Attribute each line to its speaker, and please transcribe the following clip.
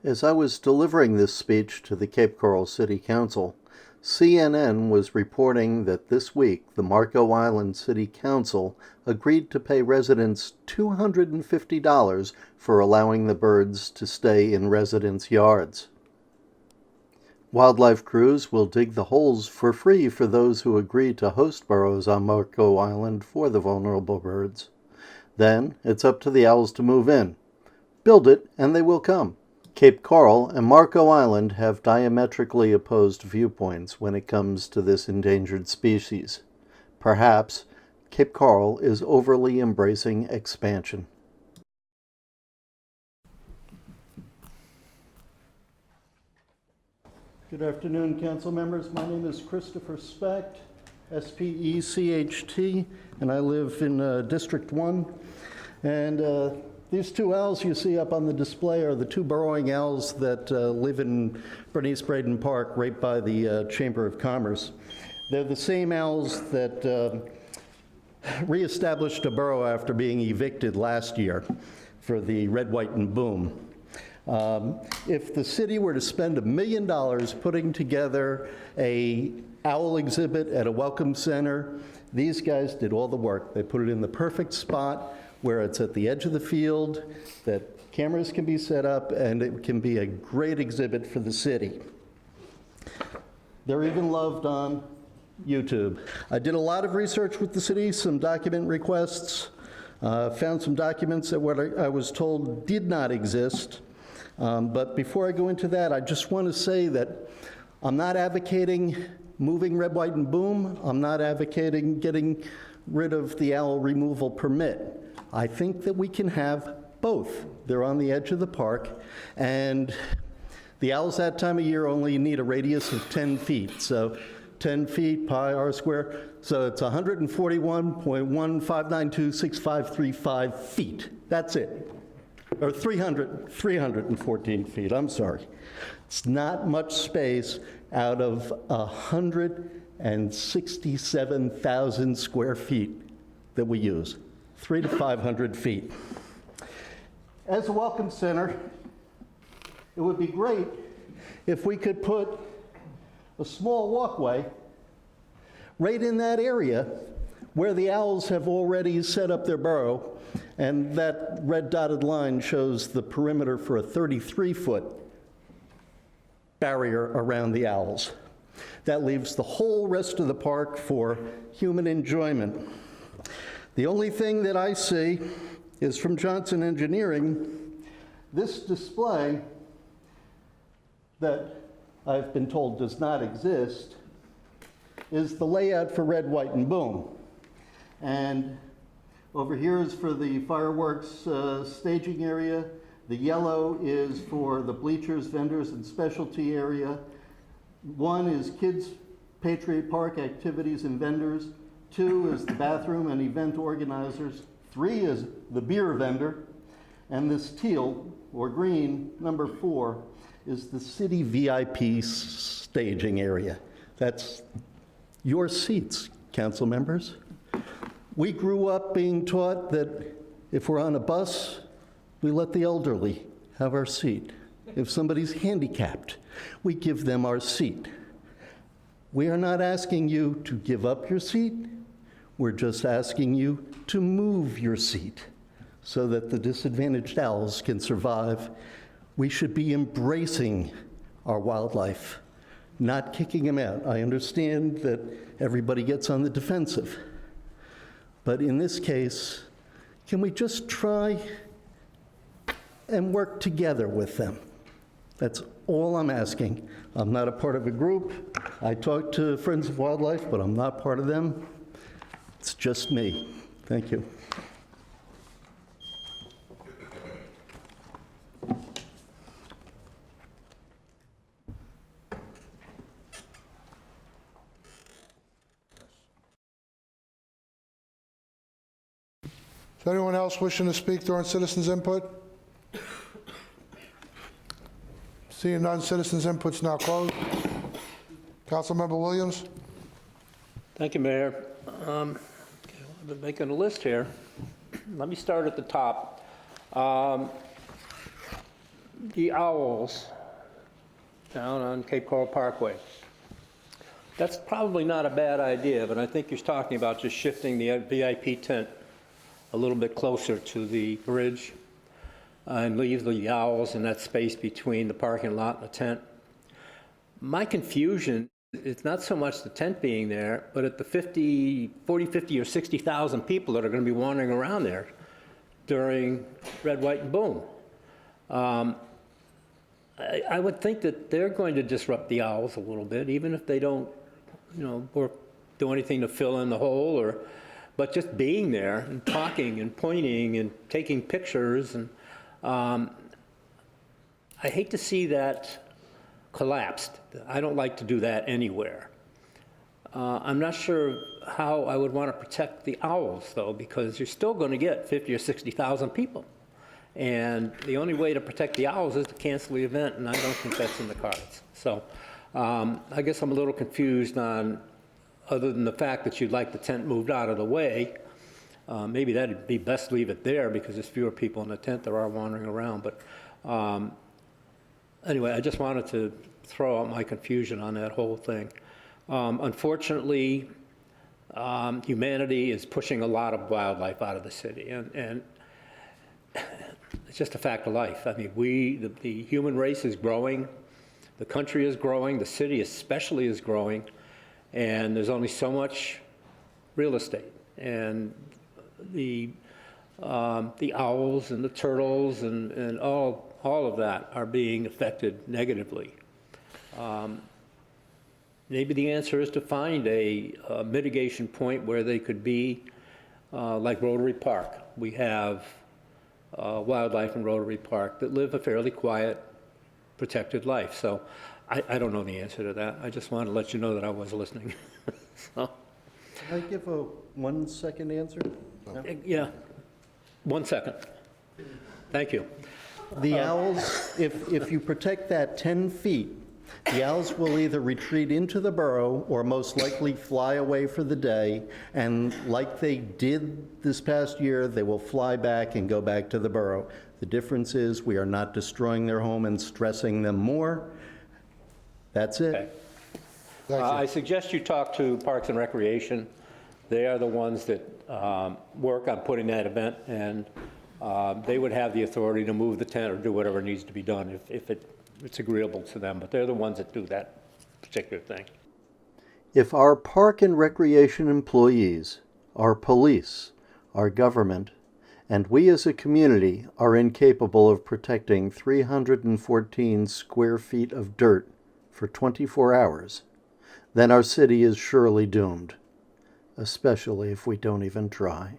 Speaker 1: As I was delivering this speech to the Cape Coral City Council, CNN was reporting that this week the Marco Island City Council agreed to pay residents $250 for allowing the birds to stay in residents' yards. Wildlife crews will dig the holes for free for those who agree to host burrows on Marco Island for the vulnerable birds. Then it's up to the owls to move in. Build it and they will come. Cape Coral and Marco Island have diametrically opposed viewpoints when it comes to this endangered species. Perhaps Cape Coral is overly embracing expansion. Good afternoon, council members. My name is Christopher Specht, S-P-E-C-H-T, and I live in District 1. And these two owls you see up on the display are the two burrowing owls that live in Bernice Braden Park, right by the Chamber of Commerce. They're the same owls that reestablished a burrow after being evicted last year for the red, white, and boom. If the city were to spend $1 million putting together a owl exhibit at a welcome center, these guys did all the work. They put it in the perfect spot where it's at the edge of the field, that cameras can be set up, and it can be a great exhibit for the city. They're even loved on YouTube. I did a lot of research with the city, some document requests, found some documents that what I was told did not exist. But before I go into that, I just want to say that I'm not advocating moving red, white, and boom. I'm not advocating getting rid of the owl removal permit. I think that we can have both. They're on the edge of the park, and the owls that time of year only need a radius of 10 feet. So 10 feet pi r square, so it's 141.15926535 feet. That's it. Or 314 feet, I'm sorry. It's not much space out of 167,000 square feet that we use. 300 to 500 feet. As a welcome center, it would be great if we could put a small walkway right in that area where the owls have already set up their burrow, and that red dotted line shows the perimeter for a 33-foot barrier around the owls. That leaves the whole rest of the park for human enjoyment. The only thing that I see is from Johnson Engineering, this display that I've been told does not exist is the layout for red, white, and boom. And over here is for the fireworks staging area. The yellow is for the bleachers, vendors, and specialty area. 1 is kids' Patriot Park activities and vendors. 2 is the bathroom and event organizers. 3 is the beer vendor. And this teal, or green, number 4, is the city VIP staging area. That's your seats, council members. We grew up being taught that if we're on a bus, we let the elderly have our seat. If somebody's handicapped, we give them our seat. We are not asking you to give up your seat. We're just asking you to move your seat so that the disadvantaged owls can survive. We should be embracing our wildlife, not kicking them out. I understand that everybody gets on the defensive. But in this case, can we just try and work together with them? That's all I'm asking. I'm not a part of a group. I talk to Friends of Wildlife, but I'm not part of them. It's just me. Thank you.
Speaker 2: Is there anyone else wishing to speak during citizens' input? Seeing none, citizens' input's now closed. Councilmember Williams?
Speaker 3: Thank you, Mayor. I've been making a list here. Let me start at the top. the owls down on Cape Coral Parkway. That's probably not a bad idea, but I think you're talking about just shifting the VIP tent a little bit closer to the bridge and leave the owls in that space between the parking lot and the tent. My confusion is not so much the tent being there, but at the 40, 50, or 60,000 people that are going to be wandering around there during Red, White, and Boom. I would think that they're going to disrupt the owls a little bit, even if they don't, do anything to fill in the hole, but just being there and talking and pointing and taking pictures. And I hate to see that collapsed. I don't like to do that anywhere. I'm not sure how I would want to protect the owls, though, because you're still going to get 50 or 60,000 people. And the only way to protect the owls is to cancel the event, and I don't think that's in the cards. So I guess I'm a little confused on, other than the fact that you'd like the tent moved out of the way, maybe that'd be best to leave it there because there's fewer people in the tent that are wandering around. But anyway, I just wanted to throw out my confusion on that whole thing. Unfortunately, humanity is pushing a lot of wildlife out of the city, and it's just a fact of life. I mean, the human race is growing, the country is growing, the city especially is growing, and there's only so much real estate. And the owls and the turtles and all of that are being affected negatively. Maybe the answer is to find a mitigation point where they could be like Rotary Park. We have wildlife in Rotary Park that live a fairly quiet, protected life. So I don't know the answer to that. I just wanted to let you know that I was listening. So,
Speaker 1: Can I give a 1 second answer?
Speaker 3: yeah, 1 second. Thank you.
Speaker 1: The owls, if you protect that 10 feet, the owls will either retreat into the burrow or most likely fly away for the day. And like they did this past year, they will fly back and go back to the burrow. The difference is we are not destroying their home and stressing them more. That's it.
Speaker 3: Okay.
Speaker 2: Thank you.
Speaker 3: I suggest you talk to Parks and Recreation. They are the ones that work on putting that event, and they would have the authority to move the tent or do whatever needs to be done if it's agreeable to them, but they're the ones that do that particular thing.
Speaker 1: If our park and recreation employees, our police, our government, and we as a community are incapable of protecting 314 square feet of dirt for 24 hours, then our city is surely doomed, especially if we don't even try.